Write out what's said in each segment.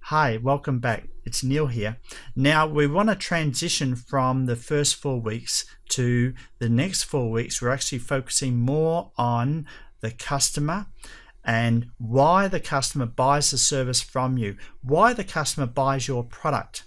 Hi, welcome back. It's Neil here. Now we want to transition from the first 4 weeks to the next 4 weeks. We're actually focusing more on the customer and why the customer buys the service from you, why the customer buys your product.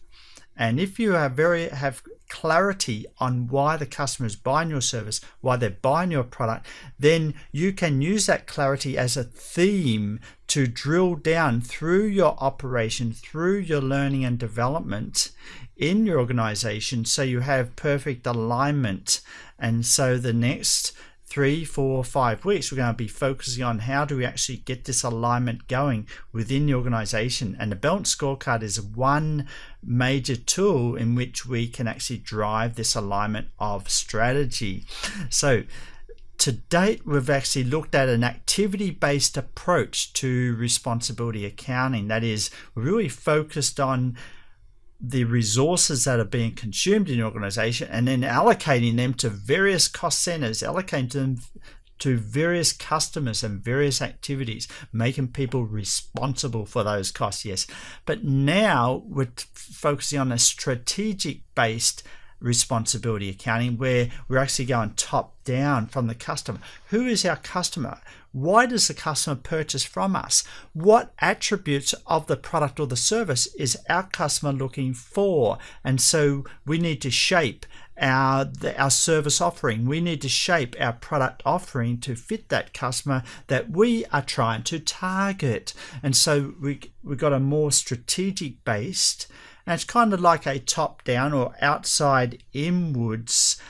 And if you have clarity on why the customer is buying your service, why they're buying your product, then you can use that clarity as a theme to drill down through your operation, through your learning and development in your organization, so you have perfect alignment. And so the next 3, 4, 5 weeks, we're going to be focusing on how do we actually get this alignment going within the organization. And the Balance Scorecard is one major tool in which we can actually drive this alignment of strategy. So to date, we've actually looked at an activity-based approach to responsibility accounting. That is, we're really focused on the resources that are being consumed in the organization and then allocating them to various cost centers, allocating them to various customers and various activities, making people responsible for those costs, yes. But now we're focusing on a strategic-based responsibility accounting where we're actually going top down from the customer. Who is our customer? Why does the customer purchase from us? What attributes of the product or the service is our customer looking for? And so we need to shape our service offering. We need to shape our product offering to fit that customer that we are trying to target. And so we've got a more strategic based, and it's kind of like a top-down or outside-inwards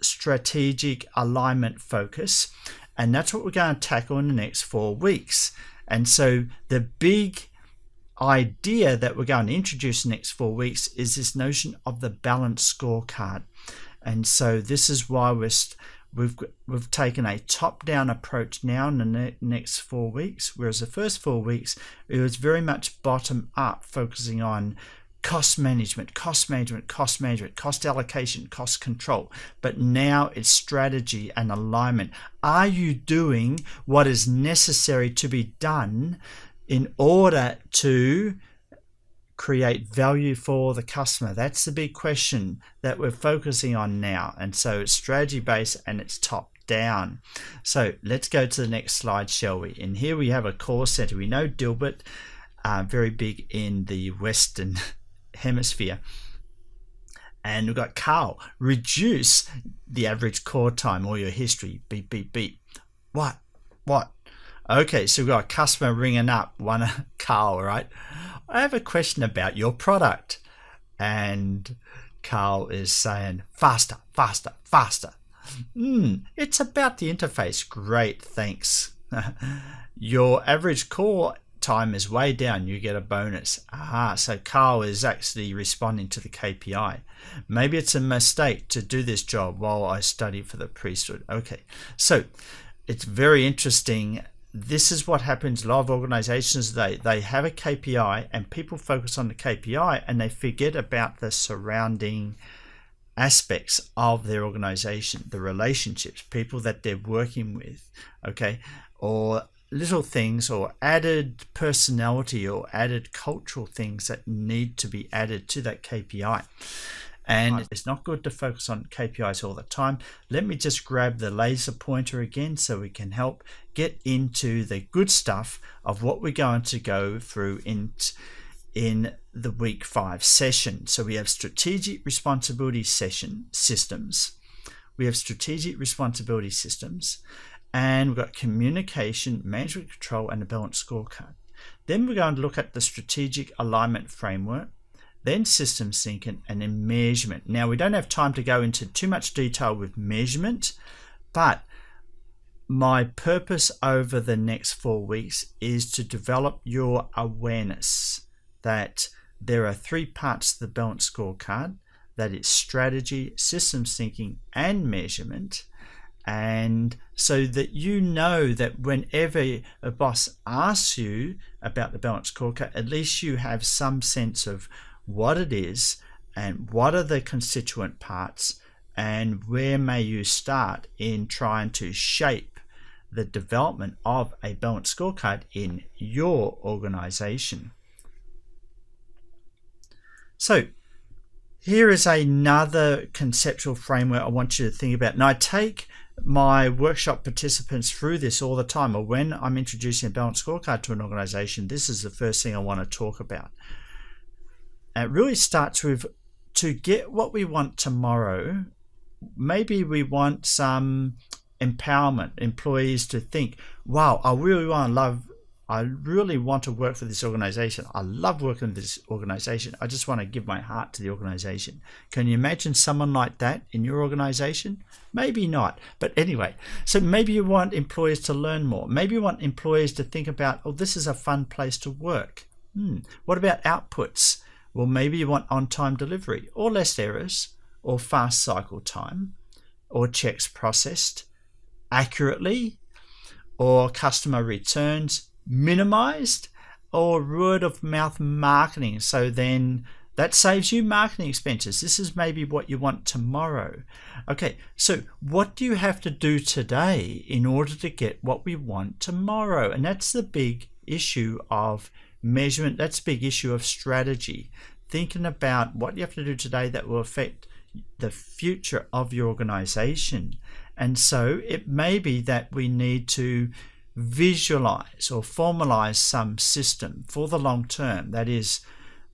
strategic alignment focus. And that's what we're going to tackle in the next 4 weeks. And so the big idea that we're going to introduce in the next 4 weeks is this notion of the Balance Scorecard. And so this is why we've taken a top-down approach now in the next 4 weeks, whereas the first 4 weeks, it was very much bottom-up, focusing on cost management, cost allocation, cost control. But now it's strategy and alignment. Are you doing what is necessary to be done in order to create value for the customer? That's the big question that we're focusing on now. And so it's strategy based and it's top down. So let's go to the next slide, shall we? And here we have a call center. We know Dilbert, very big in the Western hemisphere, and we've got Carl, reduce the average call time or your history. Beep beep beep. What Okay, so we've got a customer ringing up Carl, right? I have a question about your product. And Carl is saying faster. It's about the interface. Great, thanks. Your average call time is way down, you get a bonus. So Carl is actually responding to the KPI. Maybe it's a mistake to do this job while I study for the priesthood. Okay, so it's very interesting. This is what happens. A lot of organizations, they have a KPI and people focus on the KPI and they forget about the surrounding aspects of their organization, the relationships, people that they're working with, okay, or little things or added personality or added cultural things that need to be added to that KPI. And it's not good to focus on KPIs all the time. Let me just grab the laser pointer again so we can help get into the good stuff of what we're going to go through in the week 5 session. So we have strategic responsibility systems. We have strategic responsibility systems. And we've got communication, management control, and the Balance Scorecard. Then we're going to look at the strategic alignment framework, then systems thinking, and then measurement. Now, we don't have time to go into too much detail with measurement, but my purpose over the next 4 weeks is to develop your awareness that there are 3 parts to the Balance Scorecard. That is strategy, systems thinking, and measurement. And so that you know that whenever a boss asks you about the Balance Scorecard, at least you have some sense of what it is and what are the constituent parts and where may you start in trying to shape the development of a Balance Scorecard in your organization. So here is another conceptual framework I want you to think about. And I take my workshop participants through this all the time, or when I'm introducing a balanced scorecard to an organization, this is the first thing I want to talk about. And it really starts with, to get what we want tomorrow, maybe we want some empowerment, employees to think, wow, I really want to work for this organization. I love working with this organization. I just want to give my heart to the organization. Can you imagine someone like that in your organization? Maybe not. But anyway, so maybe you want employees to learn more. Maybe you want employees to think about, oh, this is a fun place to work. What about outputs? Well, maybe you want on-time delivery, or less errors, or fast cycle time, or checks processed accurately, or customer returns minimized, or word of mouth marketing. So then that saves you marketing expenses. This is maybe what you want tomorrow. Okay, so what do you have to do today in order to get what we want tomorrow? And that's the big issue of measurement. That's the big issue of strategy. Thinking about what you have to do today that will affect the future of your organization. And so it may be that we need to visualize or formalize some system for the long term. That is,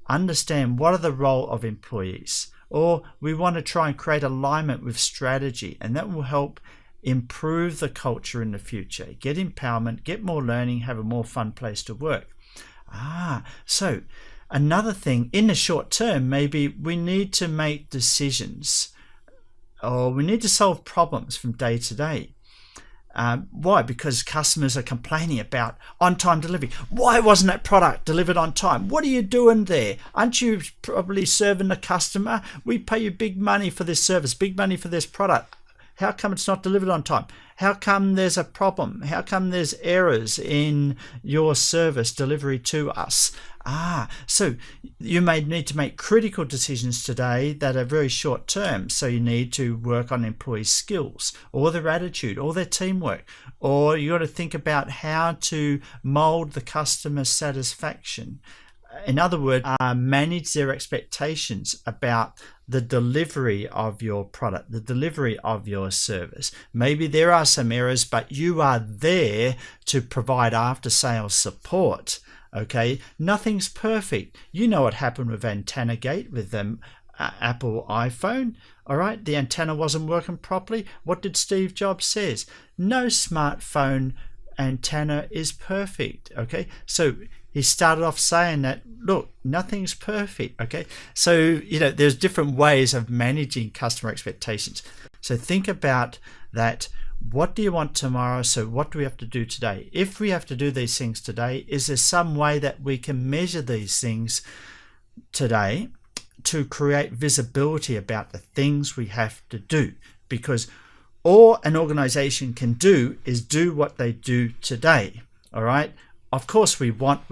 understand what are the role of employees, or we want to try and create alignment with strategy, and that will help improve the culture in the future, get empowerment, get more learning, have a more fun place to work. So another thing in the short term, maybe we need to make decisions, or we need to solve problems from day to day. Why? Because customers are complaining about on-time delivery. Why wasn't that product delivered on time? What are you doing there? Aren't you probably serving the customer? We pay you big money for this service, big money for this product. How come it's not delivered on time? How come there's a problem? How come there's errors in your service delivery to us? So you may need to make critical decisions today that are very short term. So you need to work on employee skills, or their attitude, or their teamwork, or you got to think about how to mold the customer satisfaction. In other words, manage their expectations about the delivery of your product, the delivery of your service. Maybe there are some errors, but you are there to provide after-sales support. Okay, nothing's perfect. You know what happened with Antenna Gate with the Apple iPhone. All right, the antenna wasn't working properly. What did Steve Jobs says? No smartphone antenna is perfect. Okay, so he started off saying that, look, nothing's perfect. Okay, so there's different ways of managing customer expectations. So think about that. What do you want tomorrow? So what do we have to do today? If we have to do these things today, is there some way that we can measure these things today to create visibility about the things we have to do? Because all an organization can do is do what they do today. All right. Of course, we want,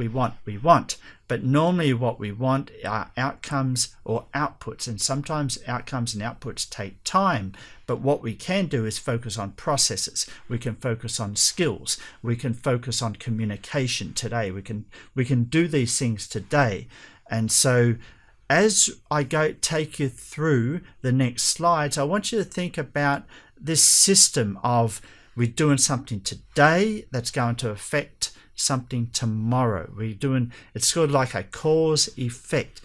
but normally what we want are outcomes or outputs, and sometimes outcomes and outputs take time. But what we can do is focus on processes. We can focus on skills. We can focus on communication today. We can do these things today. And so as I take you through the next slides, I want you to think about this system of we're doing something today that's going to affect something tomorrow. It's sort of like a cause effect.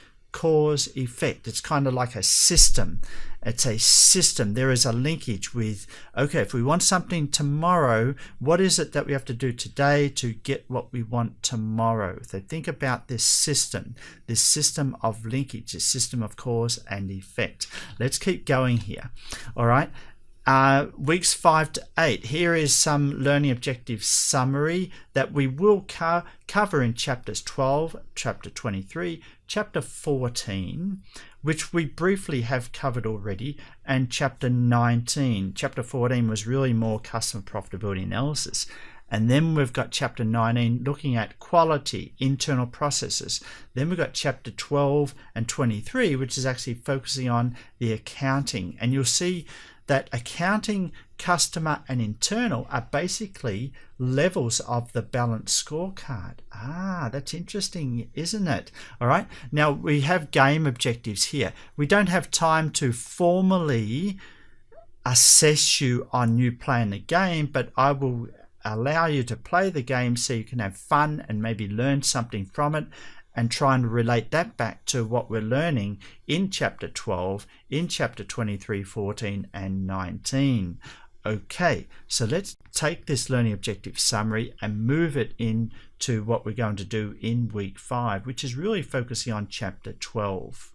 It's kind of like a system. It's a system. There is a linkage with, okay, if we want something tomorrow, what is it that we have to do today to get what we want tomorrow? So think about this system of linkage, this system of cause and effect. Let's keep going here. All right. Weeks 5 to 8. Here is some learning objective summary that we will cover in chapters 12, chapter 23, chapter 14, which we briefly have covered already, and chapter 19. Chapter 14 was really more customer profitability analysis. And then we've got chapter 19 looking at quality, internal processes. Then we've got chapter 12 and 23, which is actually focusing on the accounting. And you'll see that accounting, customer, and internal are basically levels of the balanced scorecard. That's interesting, isn't it? All right, now we have game objectives here. We don't have time to formally assess you on you playing the game, but I will allow you to play the game so you can have fun and maybe learn something from it, and try and relate that back to what we're learning in chapter 12, in chapter 23, 14, and 19. Okay, so let's take this learning objective summary and move it into what we're going to do in week 5, which is really focusing on chapter 12.